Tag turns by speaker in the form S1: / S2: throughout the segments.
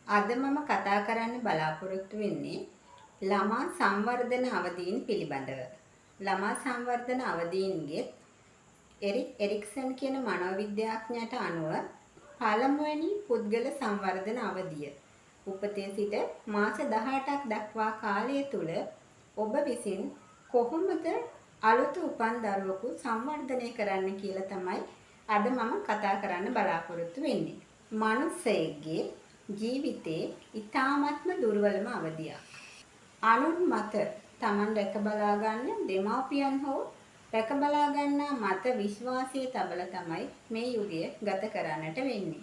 S1: අද මම කතා කරන්න බලාපොරොත්තු වෙන්නේ ළමා සංවර්ධන අවදීන් පිළිබඳව. ළමා සංවර්ධන අවදීන්ගේ එරික් එරික්සන් කියන මනෝවිද්‍යාඥයාට අනුව පළමුවෙනි පුද්ගල සංවර්ධන අවධිය උපතේ සිට මාස 18ක් දක්වා කාලය තුල ඔබ විසින් කොහොමද අලුත උපන් දරුවෙකු සංවර්ධනය කරන්න කියලා තමයි අද මම කතා කරන්න බලාපොරොත්තු වෙන්නේ. මනුස්සයෙක්ගේ ජීවිතේ ඊ타ත්ම දුර්වලම අවධියක්. අනුන් මත Taman රැක බලා ගන්න දෙමාපියන් හෝ රැක බලා ගන්නා මත විශ්වාසයේ තබලා තමයි මේ යුගය ගත කරන්නට වෙන්නේ.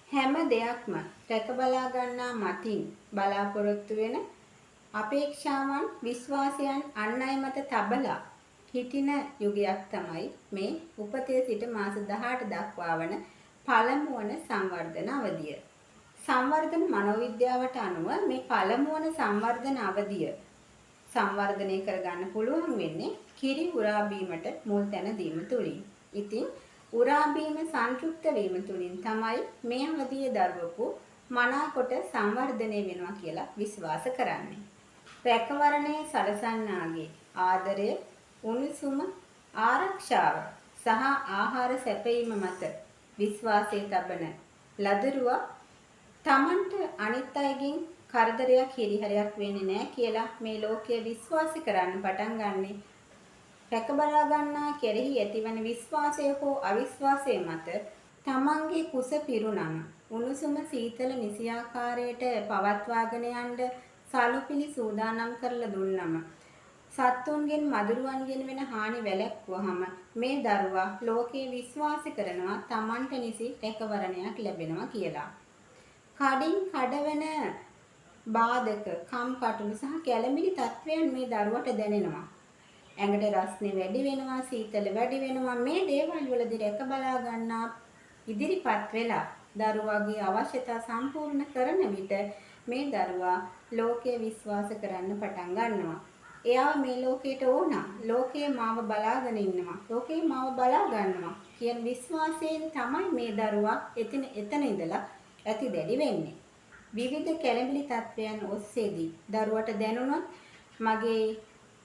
S1: හැම දෙයක්ම රැක බලා ගන්නා මතින් බලාපොරොත්තු වෙන අපේක්ෂාවන් විශ්වාසයන් අන් අය මත තබලා හිටින යුගයක් තමයි මේ උපතේ සිට මාස 18 දක්වා වන පළමු වන සංවර්ධන අවධිය. සංවර්ධන මනෝවිද්‍යාවට අනුව මේ පළමු වන සංවර්ධන අවධිය සංවර්ධනය කරගන්න පුළුවන් වෙන්නේ කිරි උරා බීමට මුල් තැන දීම තුලින්. ඉතින් උරා බීම සංතෘප්ත වීම තුලින් තමයි මේ අවධියේ දරුවෙකු මනාකොට සංවර්ධනය වෙනවා කියලා විශ්වාස කරන්නේ. රැකවරණයේ සලසන්නාගේ ආදරය, උණුසුම, ආරක්ෂාව සහ ආහාර සැපයීම මත විශ්වාසයේ තබන ලදරුවා තමන්ට අනිත් අයගෙන් කරදරයක් හිරිහැරයක් වෙන්නේ නැහැ කියලා මේ ලෝකයේ විශ්වාස කරන්න පටන් ගන්නෙ රැක බලා ගන්නා කෙරෙහි ඇතිවන විශ්වාසය හෝ අවිශ්වාසය මත තමන්ගේ කුස පිරුණම උණුසුම සීතල නිසියාකාරයට පවත්වාගෙන යන්න සලුපිලි සූදානම් කරලා දුන්නම සත්තුන්ගෙන් මදුරුවන්ගෙන් වෙන හානි වැළැක්වුවහම මේ දරුවා ලෝකේ විශ්වාස කරනවා තමන්ට නිසි රැකවරණයක් ලැබෙනවා කියලා. කඩින් කඩවන බාධක, කම්කටොළු සහ කැළඹිලි තත්වයන් මේ දරුවට දැනෙනවා. ඇඟට රස්නේ වැඩි වෙනවා, සීතල වැඩි වෙනවා. මේ දේවල් වලදී රැක බලා ගන්නා ඉදිරිපත් වෙලා දරුවාගේ අවශ්‍යතා සම්පූර්ණ කරන විට මේ දරුවා ලෝකයේ විශ්වාස කරන්න පටන් ගන්නවා. එයා මේ ලෝකයට ඕන. ලෝකයේ මාව බලාගෙන ඉන්නවා. ලෝකයේ මාව බලා ගන්නවා කියන විශ්වාසයෙන් තමයි මේ දරුවා එතන ඉඳලා ඇති දැඩි වෙන්නේ. විවිධ කැළඹිලි තත්වයන් ඔස්සේදී දරුවට දැනුණොත් මගේ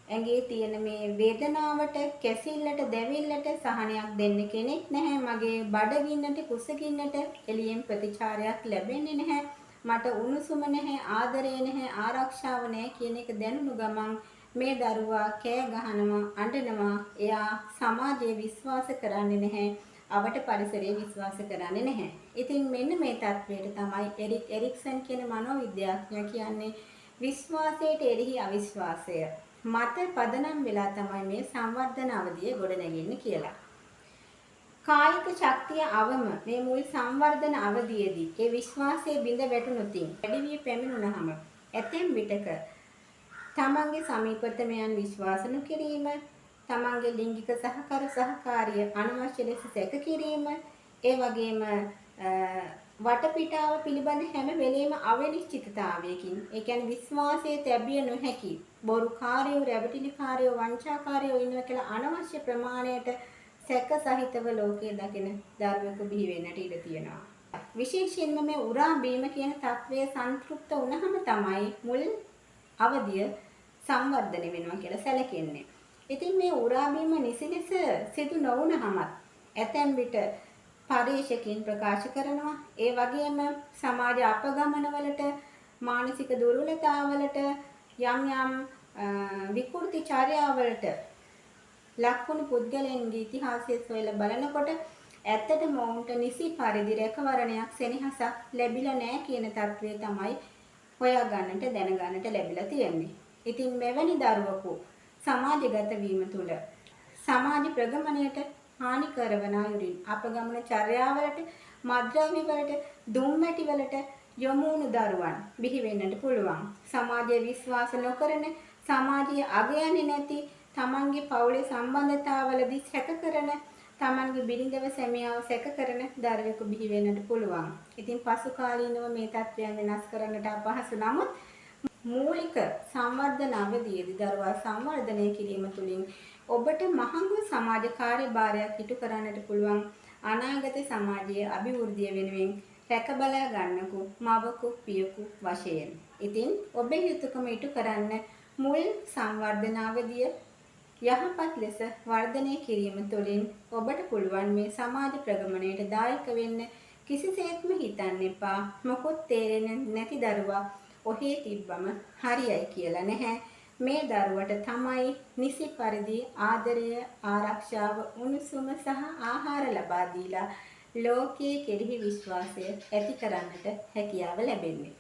S1: ඇඟේ තියෙන මේ වේදනාවට, කැසිල්ලට, දැවිල්ලට සහනයක් දෙන්න කෙනෙක් නැහැ. මගේ බඩගින්නට, කුසගින්නට එළියෙන් ප්‍රතිචාරයක් ලැබෙන්නේ නැහැ. මට උණුසුම නැහැ, ආදරය නැහැ, ආරක්ෂාව නැහැ කියන එක දැනුණු ගමන් මේ දරුවා කෑ ගහනවා, අඬනවා. එයා සමාජයේ විශ්වාස කරන්නේ නැහැ. අවට පරිසරයේ විශ්වාස කරන්නේ නැහැ. ඉතින් මෙන්න මේ தത്വයට තමයි එරික් එරික්සන් කියන මනෝවිද්‍යාඥයා කියන්නේ විශ්වාසයට එරෙහි අවිශ්වාසය මත පදනම් වෙලා තමයි මේ සංවර්ධන අවධිය ගොඩනැගෙන්නේ කියලා. කායික ශක්තිය අවම මේ මුල් සංවර්ධන අවධියේදී ඒ විශ්වාසයේ බිඳ වැටුණොතින් වැඩි වී පැමිණුනහම ඇතැම් විටක තමන්ගේ සමීපතමයන් විශ්වාස නොකිරීම, තමන්ගේ ලිංගික සහකාරිය අනවශ්‍ය ලෙස සැක කිරීම, ඒ වගේම වටපිටාව පිළිබඳ හැම වෙලෙම අවිනිශ්චිතතාවයකින්, ඒ කියන්නේ විශ්වාසයේ තැබිය නොහැකි බොරුකාරයෝ, රැවටිලිකාරයෝ, වංචාකාරයෝ ඉන්නවා කියලා අනවශ්‍ය ප්‍රමාණයට සැක සහිතව ලෝකයේ දකින දරුවෙකු බිහි වෙන්නට ඉඩ තියෙනවා. විශේෂයෙන්ම මේ උරා බීම කියන తත්වය සන්තුෂ්ත වුණාම තමයි මුල් අවධිය සංවර්ධනය වෙනවා කියලා සැලකෙන්නේ. ඉතින් මේ උරා බීම නිසි ලෙස සිදු නොවුනහම ඇතැම් විට පරීක්ෂකයන් ප්‍රකාශ කරනවා. ඒ වගේම සමාජ අපගමනවලට, මානසික දුර්වලතාවලට, යම් විකෘති චර්යාවලට ලක්වුණු පුද්ගලයන්ගේ ඉතිහාසය සොයලා බලනකොට ඇත්තටම ඔවුන්ට නිසි පරිදි රැකවරණයක්, සෙනෙහසක් ලැබිලා නැහැ කියන தત્ත්වය තමයි හොයාගන්නට, දැනගන්නට ලැබිලා තියෙන්නේ. ඉතින් මෙවැනි දරුවෙකු සමාජගත වීම තුළ සමාජ ප්‍රගමණයට හානි කරවන අයුරින් අපගමන චර්යාවලට, මද්ද්‍රව්‍ය වලට, දුම්මැටි වලට යොමු වුණු දරුවන් බිහි වෙන්නට පුළුවන්. සමාජයේ විශ්වාස නොකරන, සමාජයේ අගයන්නේ නැති, තමන්ගේ පවුලේ සම්බන්ධතාවලදී සැක කරන, තමන්ගේ බිරිඳව සැමියාව සැක කරන දරුවෙකු බිහි වෙන්නට පුළුවන්. ඉතින් පසු කාලීනව මේ තත්ත්වයන් වෙනස් කරන්නට අපහසු. නමුත් මූලික සංවර්ධන අවධියේදී දරුවා සංවර්ධනය කිරීම තුළින් ඔබට මහඟු සමාජ කාර්යභාරයක් ඉටු කරන්නට පුළුවන්. අනාගත සමාජයේ අභිවෘද්ධිය වෙනුවෙන් රැක බලා ගන්නකු මවකු පියකු වශයෙන්. ඉතින් ඔබේ යුතුයකම ඉටු කරන්න මුල් සංවර්ධන අවධිය යහපත් ලෙස වර්ධනය කිරීම තුළින් ඔබට පුළුවන් මේ සමාජ ප්‍රගමනයට දායක වෙන්න. කිසිසේත්ම හිතන්න එපා මොකොත් තේරෙන්නේ නැති දරුවා ඔහේ තිබ්බම හරියයි කියලා නැහැ. මේ දරුවට තමයි නිසි පරිදි ආදරය, ආරක්ෂාව, උණුසුම සහ ආහාර ලබා දීලා ලෝකයේ කෙරෙහි විශ්වාසය ඇති කරන්නට හැකියාව ලැබෙන්නේ.